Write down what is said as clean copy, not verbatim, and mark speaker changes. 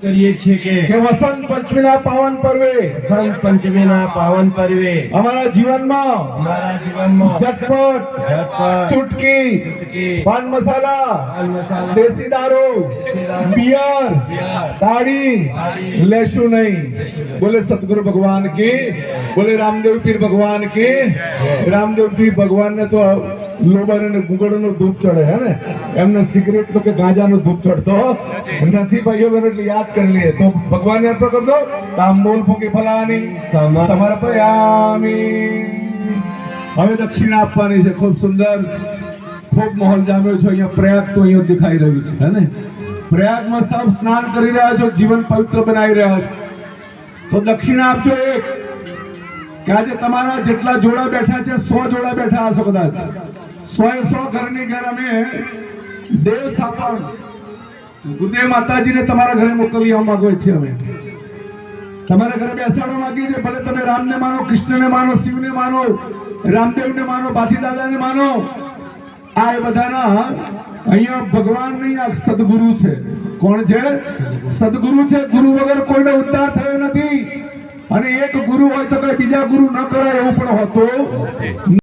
Speaker 1: કરીએ છીએ
Speaker 2: કે વસંત પંચમીના પાવન પર્વે
Speaker 1: વસંત પંચમીના પાવન પર્વે
Speaker 2: અમારા જીવનમાં
Speaker 1: અમારા જીવનમાં
Speaker 2: ઝટપટ
Speaker 1: ઝટપટ,
Speaker 2: ચુટકી
Speaker 1: ચૂટકી,
Speaker 2: પાન મસાલા
Speaker 1: પાન મસાલા,
Speaker 2: દેશી દારૂ
Speaker 1: દારૂ,
Speaker 2: બિયર
Speaker 1: બિયર,
Speaker 2: તાળી
Speaker 1: તાળી
Speaker 2: લેશું નહીં। બોલે સતગુરુ ભગવાન की, બોલે રામદેવ પીર ભગવાન की। રામદેવ પીર ભગવાન ને તો લોબર અને ગુગળનો ધૂપ ચડે હે ને, એમને સિગરેટ તો કે ગાંજાનો ધૂપ ચડતો નથી ભાઈઓ બહેનો, એટલે યાદ કરી લઈએ તો ભગવાન ને અર્પણ કરજો। તાંબૂલ ફૂંકી ફલાની સમર્પયામિ। હવે દક્ષિણા આપવાની છે। ખૂબ સુંદર, ખૂબ માહોલ જામ્યો છે અહીંયા। પ્રયાગ તો અહીંયા દેખાઈ રહ્યું છે હે ને, પ્રયાગમાં સૌ સ્નાન કરી રહ્યા છો, જીવન પવિત્ર બનાવી રહ્યા છો, તો દક્ષિણા આપજો એક। કે આજે તમારા જેટલા જોડા બેઠા છે 100 જોડા બેઠા હશો કદાચ, 100 ઘરની ઘર અમે દેવ સ્થાપન ગુરુદેવ માતાજીને તમારા ઘરે મોકલી આવવા માંગીએ છીએ। અમે તમારા ઘરે બેસાડવા માંગીએ છીએ। ભલે તમે રામને માનો, કૃષ્ણને માનો, શિવને માનો, રામદેવને માનો, બાથી દાદાને માનો, આ એ બધાના અહીંયા ભગવાન નહીં, આ સદગુરુ છે। કોણ છે? સદગુરુ છે। ગુરુ વગર કોઈને ઉદ્ધાર થયો નથી, અને એક ગુરુ હોય તો કઈ બીજા ગુરુ ન કરાય એવું પણ હોતું